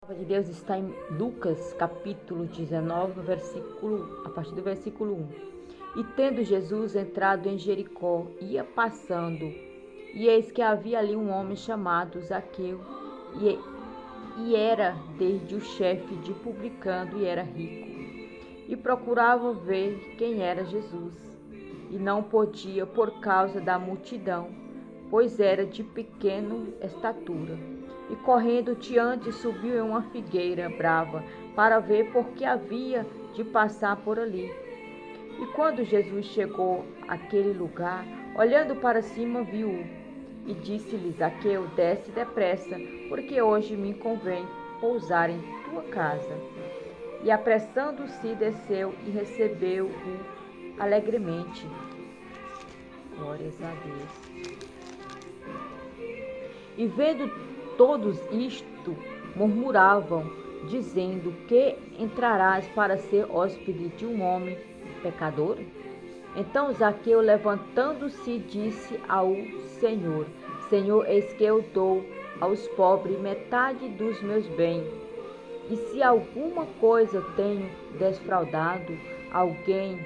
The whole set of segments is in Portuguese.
A palavra de Deus está em Lucas, capítulo 19, a partir do versículo 1. E tendo Jesus entrado em Jericó, ia passando, e eis que havia ali um homem chamado Zaqueu, e era desde o chefe de publicano, e era rico. E procurava ver quem era Jesus, e não podia por causa da multidão, pois era de pequena estatura. E correndo diante subiu em uma figueira brava, para ver porque havia de passar por ali. E quando Jesus chegou àquele lugar, olhando para cima, viu-o, e disse-lhe: Zaqueu, desce depressa, porque hoje me convém pousar em tua casa. E apressando-se, desceu e recebeu-o alegremente. Glórias a Deus. E vendo todos isto, murmuravam, dizendo: Que entrarás para ser hóspede de um homem pecador? Então Zaqueu, levantando-se, disse ao Senhor: Senhor, eis que eu dou aos pobres metade dos meus bens. E se alguma coisa tenho desfraudado alguém,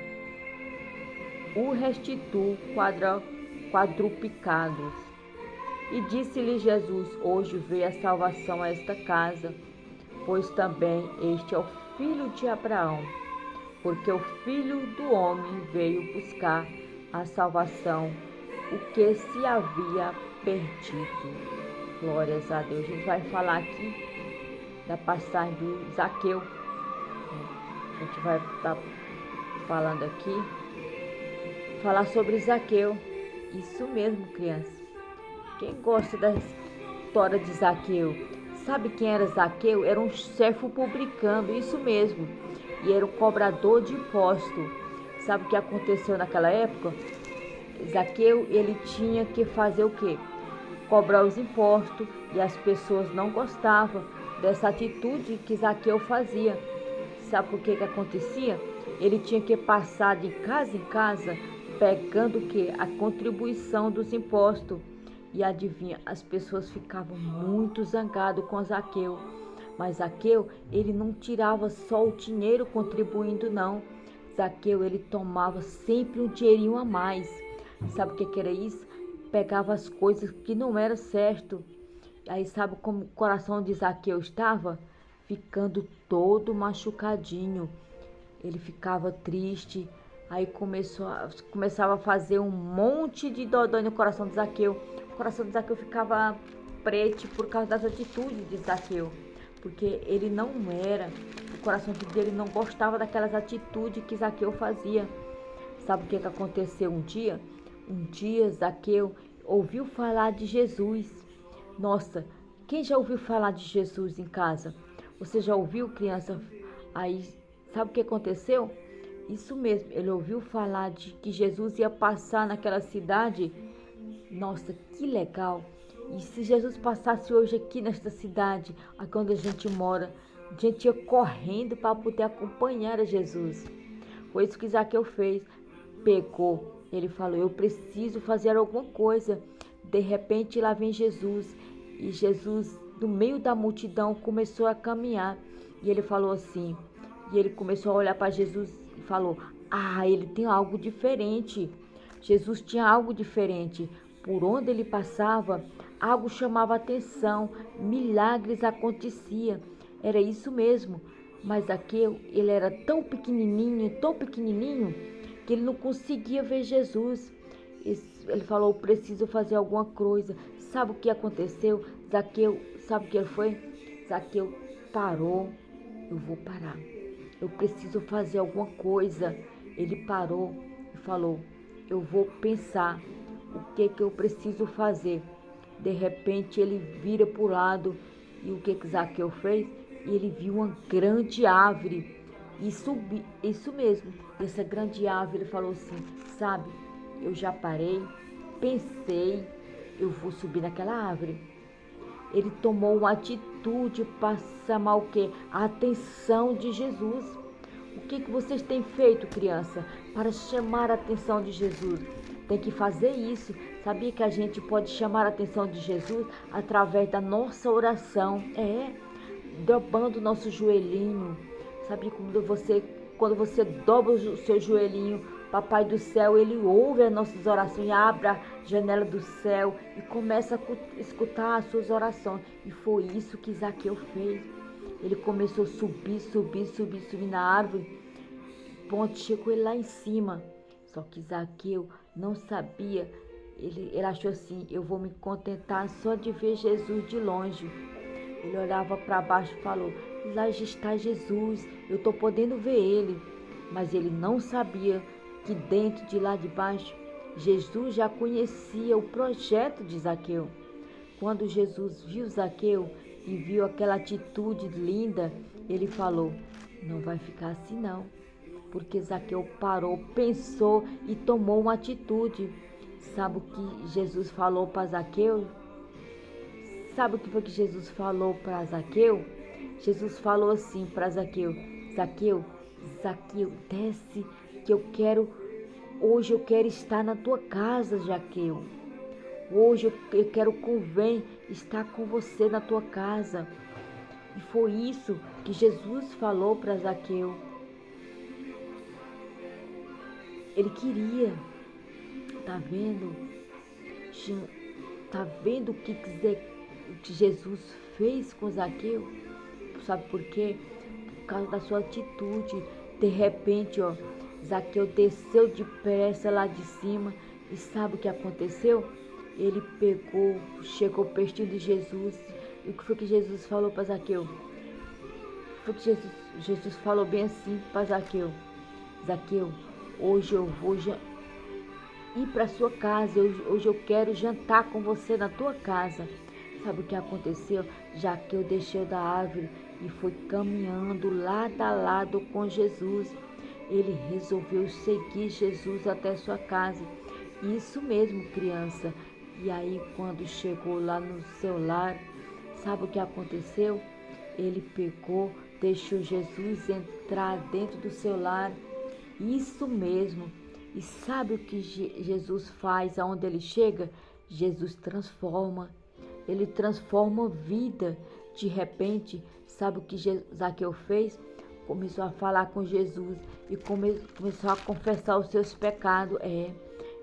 o restituo quadruplicados. E disse-lhe Jesus: Hoje veio a salvação a esta casa, pois também este é o filho de Abraão, porque o Filho do Homem veio buscar a salvação, o que se havia perdido. Glórias a Deus. A gente vai falar aqui da passagem do Zaqueu. A gente vai estar falando aqui, falar sobre Zaqueu. Isso mesmo, criança. Quem gosta da história de Zaqueu? Sabe quem era Zaqueu? Era um chefe publicano, isso mesmo. E era um cobrador de imposto. Sabe o que aconteceu naquela época? Zaqueu, ele tinha que fazer o quê? Cobrar os impostos, e as pessoas não gostavam dessa atitude que Zaqueu fazia. Sabe por que acontecia? Ele tinha que passar de casa em casa pegando o quê? A contribuição dos impostos. E adivinha, as pessoas ficavam muito zangadas com Zaqueu. Mas Zaqueu, ele não tirava só o dinheiro contribuindo, não. Zaqueu, ele tomava sempre um dinheirinho a mais. Sabe o que era isso? Pegava as coisas que não era certo. Aí sabe como o coração de Zaqueu estava? Ficando todo machucadinho. Ele ficava triste. Aí começava a fazer um monte de dodói no coração de Zaqueu. O coração de Zaqueu ficava preto por causa das atitudes de Zaqueu. Porque ele não era, o coração dele não gostava daquelas atitudes que Zaqueu fazia. Sabe o que aconteceu um dia? Um dia Zaqueu ouviu falar de Jesus. Nossa, quem já ouviu falar de Jesus em casa? Você já ouviu, criança? Aí, sabe o que aconteceu? Isso mesmo, ele ouviu falar de que Jesus ia passar naquela cidade. Nossa, que legal! E se Jesus passasse hoje aqui nesta cidade, aqui onde a gente mora, a gente ia correndo para poder acompanhar a Jesus. Foi isso que Zaqueu fez. Pegou, ele falou: eu preciso fazer alguma coisa. De repente lá vem Jesus. E Jesus, no meio da multidão, começou a caminhar. E ele falou assim, e ele começou a olhar para Jesus e falou: ah, ele tem algo diferente. Jesus tinha algo diferente. Por onde ele passava, algo chamava atenção, milagres aconteciam. Era isso mesmo. Mas Zaqueu, ele era tão pequenininho, que ele não conseguia ver Jesus. Ele falou: preciso fazer alguma coisa. Sabe o que aconteceu? Zaqueu, sabe o que ele foi? Zaqueu parou. Eu vou parar. Eu preciso fazer alguma coisa. Ele parou e falou: eu vou pensar o que eu preciso fazer. De repente ele vira para o lado, e o que Zaqueu fez? Ele viu uma grande árvore e subiu. Isso mesmo, essa grande árvore. Ele falou assim: sabe, eu já parei, pensei, eu vou subir naquela árvore. Ele tomou uma atitude para chamar o quê? A atenção de Jesus. O que vocês têm feito, criança, para chamar a atenção de Jesus? Tem que fazer isso. Sabia que a gente pode chamar a atenção de Jesus através da nossa oração? dobrando o nosso joelhinho. Sabe, quando você dobra o seu joelhinho, Papai do céu, Ele ouve as nossas orações, abre a janela do céu e começa a escutar as suas orações. E foi isso que Zaqueu fez. Ele começou a subir na árvore. Ponto, chegou ele lá em cima. Só que Zaqueu não sabia. Ele achou assim, eu vou me contentar só de ver Jesus de longe. Ele olhava para baixo e falou, lá está Jesus, eu estou podendo ver Ele. Mas ele não sabia que dentro de lá de baixo, Jesus já conhecia o projeto de Zaqueu. Quando Jesus viu Zaqueu e viu aquela atitude linda, ele falou, não vai ficar assim não. Porque Zaqueu parou, pensou e tomou uma atitude. Sabe o que Jesus falou para Zaqueu? Sabe o que foi que Jesus falou para Zaqueu? Jesus falou assim para Zaqueu, Zaqueu, desce que hoje eu quero estar na tua casa, Zaqueu. Hoje eu quero convém estar com você na tua casa. E foi isso que Jesus falou para Zaqueu. Ele queria, tá vendo? Tá vendo o que Jesus fez com Zaqueu? Sabe por quê? Por causa da sua atitude. De repente, Zaqueu desceu depressa lá de cima e sabe o que aconteceu? Ele chegou pertinho de Jesus. E o que foi que Jesus falou para Zaqueu? Foi que Jesus falou bem assim para Zaqueu. Zaqueu, hoje eu vou ir para sua casa. Hoje eu quero jantar com você na tua casa. Sabe o que aconteceu? Zaqueu desceu da árvore e foi caminhando lado a lado com Jesus. Ele resolveu seguir Jesus até sua casa. Isso mesmo, criança. E aí, quando chegou lá no seu lar, sabe o que aconteceu? Ele deixou Jesus entrar dentro do seu lar. Isso mesmo. E sabe o que Jesus faz aonde ele chega? Jesus transforma. Ele transforma a vida. De repente, sabe o que Zaqueu fez? Começou a falar com Jesus e começou a confessar os seus pecados.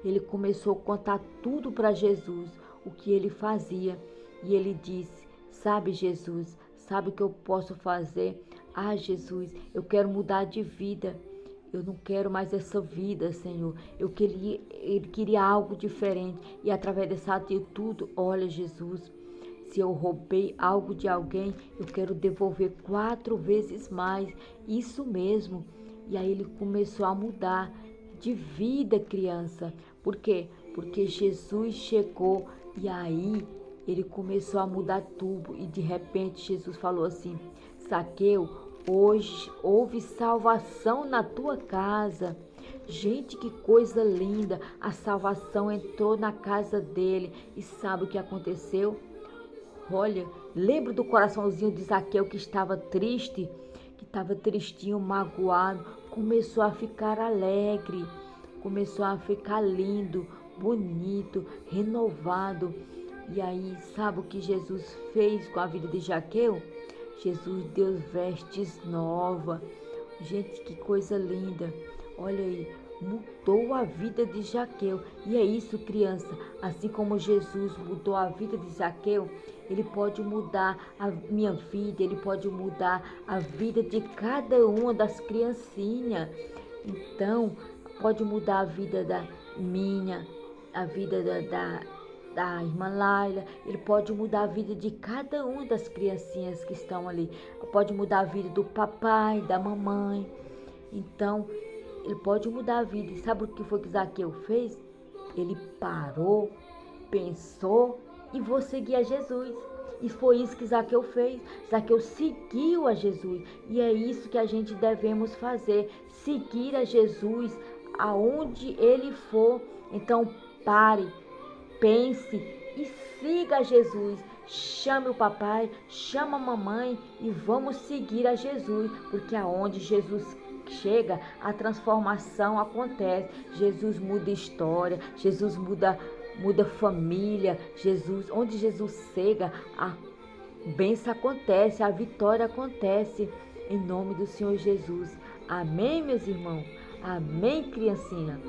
Ele começou a contar tudo para Jesus, o que ele fazia. E ele disse, sabe Jesus, sabe o que eu posso fazer? Ah, Jesus, eu quero mudar de vida. Eu não quero mais essa vida, Senhor. Ele queria algo diferente. E através dessa atitude, olha, Jesus, se eu roubei algo de alguém, eu quero devolver 4 vezes mais. Isso mesmo. E aí ele começou a mudar de vida, criança. Por quê? Porque Jesus chegou e aí ele começou a mudar tudo. E de repente Jesus falou assim, Zaqueu, hoje houve salvação na tua casa. Gente, que coisa linda. A salvação entrou na casa dele. E sabe o que aconteceu? Olha, lembra do coraçãozinho de Zaqueu que estava triste? Que estava tristinho, magoado. Começou a ficar alegre. Começou a ficar lindo, bonito, renovado. E aí, sabe o que Jesus fez com a vida de Zaqueu? Jesus deu vestes novas. Gente, que coisa linda. Olha aí, mudou a vida de Zaqueu. E é isso, criança. Assim como Jesus mudou a vida de Zaqueu, Ele pode mudar a minha vida, Ele pode mudar a vida de cada uma das criancinhas. Então, pode mudar a vida da minha, a vida da irmã Laila, ele pode mudar a vida de cada uma das criancinhas que estão ali. Pode mudar a vida do papai, da mamãe. Então, ele pode mudar a vida. E sabe o que foi que Zaqueu fez? Ele parou, pensou e vou seguir a Jesus. E foi isso que Zaqueu fez. Zaqueu seguiu a Jesus. E é isso que a gente devemos fazer. Seguir a Jesus aonde ele for. Então, pare, pense e siga Jesus. Chame o papai, chama a mamãe e vamos seguir a Jesus, porque aonde Jesus chega, a transformação acontece. Jesus muda história, Jesus muda família. Onde Jesus chega, bênção acontece, a vitória acontece, em nome do Senhor Jesus. Amém, meus irmãos? Amém, criancinha?